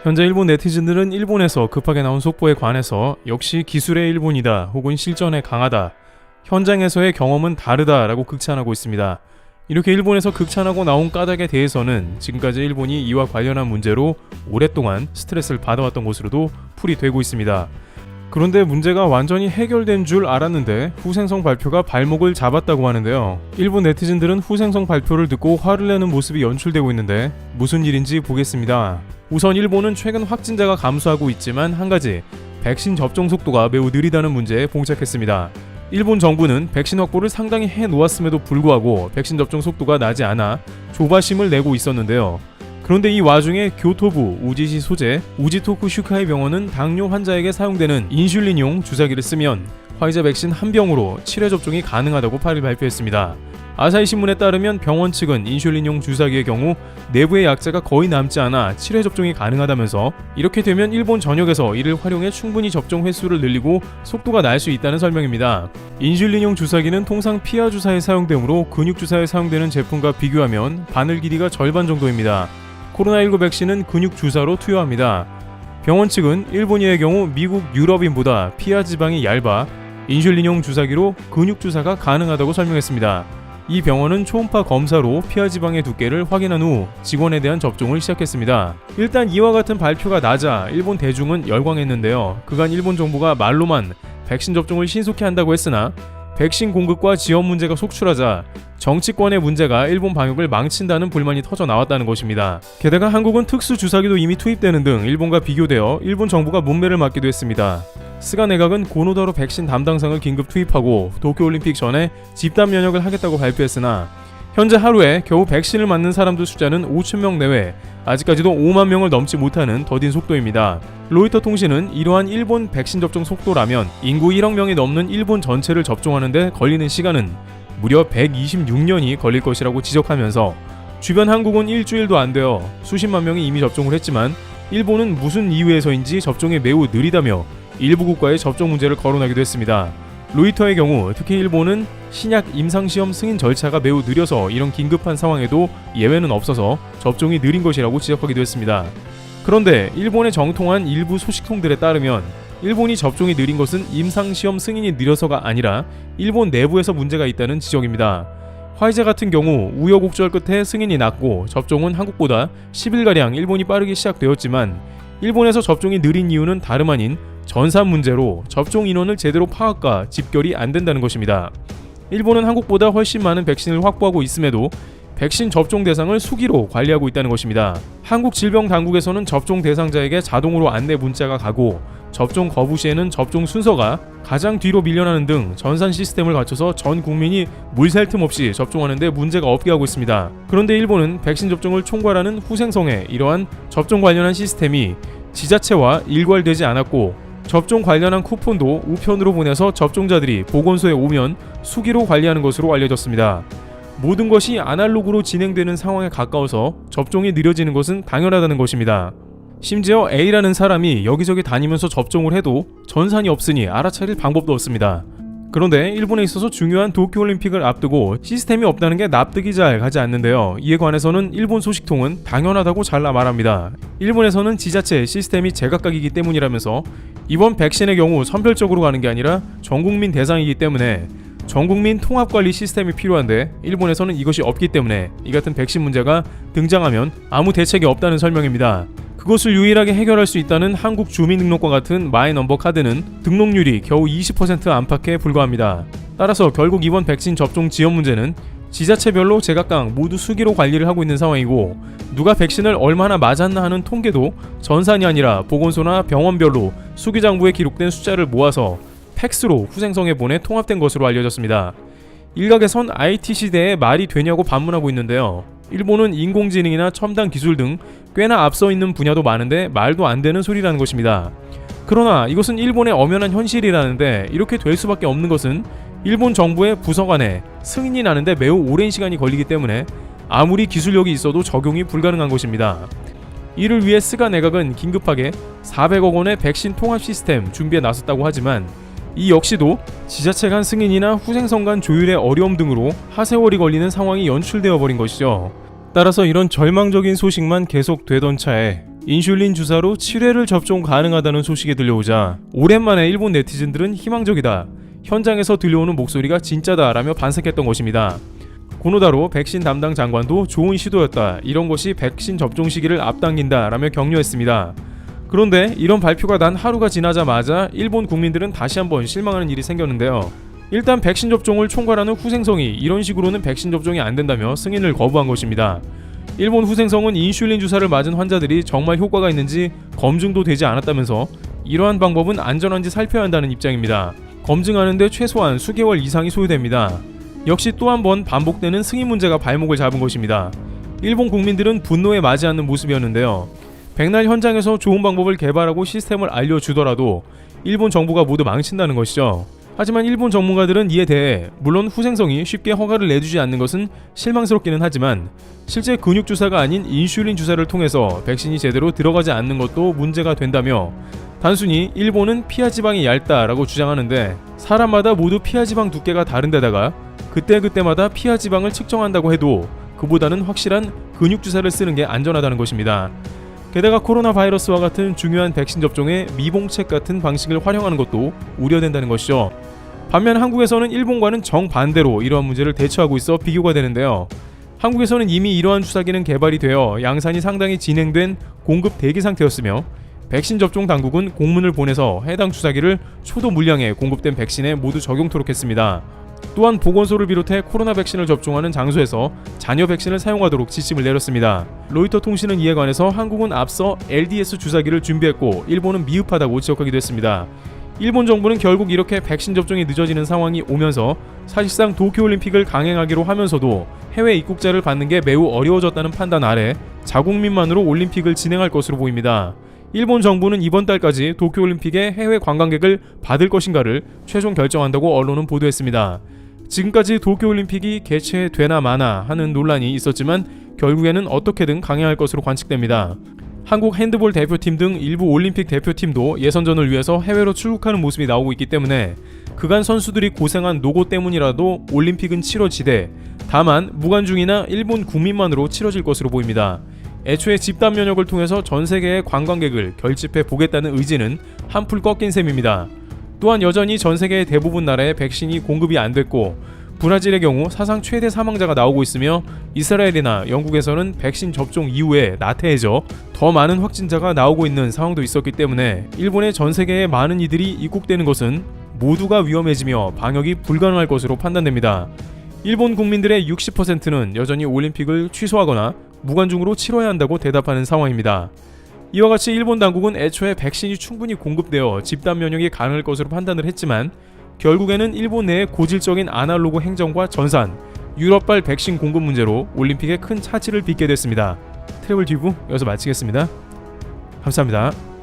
현재 일본 네티즌들은 일본에서 급하게 나온 속보에 관해서 역시 기술의 일본이다 혹은 실전에 강하다, 현장에서의 경험은 다르다 라고 극찬하고 있습니다. 이렇게 일본에서 극찬하고 나온 까닭에 대해서는 지금까지 일본이 이와 관련한 문제로 오랫동안 스트레스를 받아왔던 것으로도 풀이되고 있습니다. 그런데 문제가 완전히 해결된 줄 알았는데 후생성 발표가 발목을 잡았다고 하는데요. 일본 네티즌들은 후생성 발표를 듣고 화를 내는 모습이 연출되고 있는데 무슨 일인지 보겠습니다. 우선 일본은 최근 확진자가 감소하고 있지만 한 가지, 백신 접종 속도가 매우 느리다는 문제에 봉착했습니다. 일본 정부는 백신 확보를 상당히 해놓았음에도 불구하고 백신 접종 속도가 나지 않아 조바심을 내고 있었는데요. 그런데 이 와중에 교토부 우지시 소재 우지토쿠 슈카이 병원은 당뇨 환자에게 사용되는 인슐린용 주사기를 쓰면 화이자 백신 한 병으로 7회 접종이 가능하다고 8일 발표했습니다. 아사히 신문에 따르면 병원 측은 인슐린용 주사기의 경우 내부의 약자가 거의 남지 않아 7회 접종이 가능하다면서 이렇게 되면 일본 전역에서 이를 활용해 충분히 접종 횟수를 늘리고 속도가 날 수 있다는 설명입니다. 인슐린용 주사기는 통상 피하 주사에 사용되므로 근육 주사에 사용되는 제품과 비교하면 바늘 길이가 절반 정도입니다. 코로나19 백신은 근육 주사로 투여합니다. 병원 측은 일본인의 경우 미국 유럽인보다 피하 지방이 얇아 인슐린용 주사기로 근육 주사가 가능하다고 설명했습니다. 이 병원은 초음파 검사로 피하 지방의 두께를 확인한 후 직원에 대한 접종을 시작했습니다. 일단 이와 같은 발표가 나자 일본 대중은 열광했는데요. 그간 일본 정부가 말로만 백신 접종을 신속히 한다고 했으나 백신 공급과 지원 문제가 속출하자 정치권의 문제가 일본 방역을 망친다는 불만이 터져 나왔다는 것입니다. 게다가 한국은 특수 주사기도 이미 투입되는 등 일본과 비교되어 일본 정부가 문매를 맞기도 했습니다. 스가 내각은 고노다로 백신 담당상을 긴급 투입하고 도쿄올림픽 전에 집단 면역을 하겠다고 발표했으나 현재 하루에 겨우 백신을 맞는 사람들 숫자는 5,000명 내외, 아직까지도 5만 명을 넘지 못하는 더딘 속도입니다. 로이터 통신은 이러한 일본 백신 접종 속도라면 인구 1억 명이 넘는 일본 전체를 접종하는 데 걸리는 시간은 무려 126년이 걸릴 것이라고 지적하면서 주변 한국은 일주일도 안 되어 수십만 명이 이미 접종을 했지만 일본은 무슨 이유에서인지 접종이 매우 느리다며 일부 국가의 접종 문제를 거론하기도 했습니다. 로이터의 경우 특히 일본은 신약 임상시험 승인 절차가 매우 느려서 이런 긴급한 상황에도 예외는 없어서 접종이 느린 것이라고 지적하기도 했습니다. 그런데 일본의 정통한 일부 소식통들에 따르면 일본이 접종이 느린 것은 임상시험 승인이 느려서가 아니라 일본 내부에서 문제가 있다는 지적입니다. 화이자 같은 경우 우여곡절 끝에 승인이 났고 접종은 한국보다 10일가량 일본이 빠르게 시작되었지만 일본에서 접종이 느린 이유는 다름 아닌 전산 문제로 접종 인원을 제대로 파악과 집결이 안 된다는 것입니다. 일본은 한국보다 훨씬 많은 백신을 확보하고 있음에도 백신 접종 대상을 수기로 관리하고 있다는 것입니다. 한국질병당국에서는 접종 대상자에게 자동으로 안내 문자가 가고 접종 거부 시에는 접종 순서가 가장 뒤로 밀려나는 등 전산 시스템을 갖춰서 전 국민이 물샐 틈 없이 접종하는 데 문제가 없게 하고 있습니다. 그런데 일본은 백신 접종을 총괄하는 후생성의 이러한 접종 관련한 시스템이 지자체와 일괄되지 않았고 접종 관련한 쿠폰도 우편으로 보내서 접종자들이 보건소에 오면 수기로 관리하는 것으로 알려졌습니다. 모든 것이 아날로그로 진행되는 상황에 가까워서 접종이 느려지는 것은 당연하다는 것입니다. 심지어 A라는 사람이 여기저기 다니면서 접종을 해도 전산이 없으니 알아차릴 방법도 없습니다. 그런데 일본에 있어서 중요한 도쿄올림픽을 앞두고 시스템이 없다는 게 납득이 잘 가지 않는데요. 이에 관해서는 일본 소식통은 당연하다고 잘라 말합니다. 일본에서는 지자체 시스템이 제각각이기 때문이라면서 이번 백신의 경우 선별적으로 가는 게 아니라 전국민 대상이기 때문에 전국민 통합관리 시스템이 필요한데 일본에서는 이것이 없기 때문에 이 같은 백신 문제가 등장하면 아무 대책이 없다는 설명입니다. 그것을 유일하게 해결할 수 있다는 한국 주민등록과 같은 마이넘버 카드는 등록률이 겨우 20% 안팎에 불과합니다. 따라서 결국 이번 백신 접종 지원 문제는 지자체별로 제각각 모두 수기로 관리를 하고 있는 상황이고 누가 백신을 얼마나 맞았나 하는 통계도 전산이 아니라 보건소나 병원별로 수기장부에 기록된 숫자를 모아서 팩스로 후생성에 보내 통합된 것으로 알려졌습니다. 일각에선 IT 시대에 말이 되냐고 반문하고 있는데요. 일본은 인공지능이나 첨단 기술 등 꽤나 앞서 있는 분야도 많은데 말도 안 되는 소리라는 것입니다. 그러나 이것은 일본의 엄연한 현실이라는데 이렇게 될 수밖에 없는 것은 일본 정부의 부서 간에 승인이 나는데 매우 오랜 시간이 걸리기 때문에 아무리 기술력이 있어도 적용이 불가능한 것입니다. 이를 위해 스가 내각은 긴급하게 400억 원의 백신 통합 시스템 준비에 나섰다고 하지만 이 역시도 지자체 간 승인이나 후생성 간 조율의 어려움 등으로 하세월이 걸리는 상황이 연출되어 버린 것이죠. 따라서 이런 절망적인 소식만 계속되던 차에 인슐린 주사로 7회를 접종 가능하다는 소식이 들려오자 오랜만에 일본 네티즌들은 희망적이다, 현장에서 들려오는 목소리가 진짜다 라며 반색했던 것입니다. 고노다로 백신 담당 장관도 좋은 시도였다, 이런 것이 백신 접종 시기를 앞당긴다 라며 격려했습니다. 그런데 이런 발표가 난 하루가 지나자마자 일본 국민들은 다시 한번 실망하는 일이 생겼는데요. 일단 백신 접종을 총괄하는 후생성이 이런 식으로는 백신 접종이 안 된다며 승인을 거부한 것입니다. 일본 후생성은 인슐린 주사를 맞은 환자들이 정말 효과가 있는지 검증도 되지 않았다면서 이러한 방법은 안전한지 살펴야 한다는 입장입니다. 검증하는데 최소한 수개월 이상이 소요됩니다. 역시 또 한 번 반복되는 승인 문제가 발목을 잡은 것입니다. 일본 국민들은 분노에 맞지 않는 모습이었는데요. 백날 현장에서 좋은 방법을 개발하고 시스템을 알려주더라도 일본 정부가 모두 망친다는 것이죠. 하지만 일본 전문가들은 이에 대해 물론 후생성이 쉽게 허가를 내주지 않는 것은 실망스럽기는 하지만 실제 근육주사가 아닌 인슐린 주사를 통해서 백신이 제대로 들어가지 않는 것도 문제가 된다며 단순히 일본은 피하지방이 얇다라고 주장하는데 사람마다 모두 피하지방 두께가 다른데다가 그때그때마다 피하지방을 측정한다고 해도 그보다는 확실한 근육주사를 쓰는 게 안전하다는 것입니다. 게다가 코로나 바이러스와 같은 중요한 백신 접종에 미봉책 같은 방식을 활용하는 것도 우려된다는 것이죠. 반면 한국에서는 일본과는 정반대로 이러한 문제를 대처하고 있어 비교가 되는데요. 한국에서는 이미 이러한 주사기는 개발이 되어 양산이 상당히 진행된 공급 대기 상태였으며 백신 접종 당국은 공문을 보내서 해당 주사기를 초도 물량에 공급된 백신에 모두 적용토록 했습니다. 또한 보건소를 비롯해 코로나 백신을 접종하는 장소에서 잔여 백신을 사용하도록 지침을 내렸습니다. 로이터 통신은 이에 관해서 한국은 앞서 LDS 주사기를 준비했고 일본은 미흡하다고 지적하기도 했습니다. 일본 정부는 결국 이렇게 백신 접종이 늦어지는 상황이 오면서 사실상 도쿄올림픽을 강행하기로 하면서도 해외 입국자를 받는 게 매우 어려워졌다는 판단 아래 자국민만으로 올림픽을 진행할 것으로 보입니다. 일본 정부는 이번 달까지 도쿄올림픽에 해외 관광객을 받을 것인가를 최종 결정한다고 언론은 보도했습니다. 지금까지 도쿄올림픽이 개최되나 마나 하는 논란이 있었지만 결국에는 어떻게든 강행할 것으로 관측됩니다. 한국 핸드볼 대표팀 등 일부 올림픽 대표팀도 예선전을 위해서 해외로 출국하는 모습이 나오고 있기 때문에 그간 선수들이 고생한 노고 때문이라도 올림픽은 치러지되 다만 무관중이나 일본 국민만으로 치러질 것으로 보입니다. 애초에 집단 면역을 통해서 전 세계의 관광객을 결집해 보겠다는 의지는 한풀 꺾인 셈입니다. 또한 여전히 전 세계의 대부분 나라에 백신이 공급이 안 됐고 브라질의 경우 사상 최대 사망자가 나오고 있으며 이스라엘이나 영국에서는 백신 접종 이후에 나태해져 더 많은 확진자가 나오고 있는 상황도 있었기 때문에 일본의 전 세계의 많은 이들이 입국되는 것은 모두가 위험해지며 방역이 불가능할 것으로 판단됩니다. 일본 국민들의 60%는 여전히 올림픽을 취소하거나 무관중으로 치러야 한다고 대답하는 상황입니다. 이와 같이 일본 당국은 애초에 백신이 충분히 공급되어 집단 면역이 가능할 것으로 판단을 했지만 결국에는 일본 내의 고질적인 아날로그 행정과 전산, 유럽발 백신 공급 문제로 올림픽에 큰 차질을 빚게 됐습니다. 트래블 튜브 여기서 마치겠습니다. 감사합니다.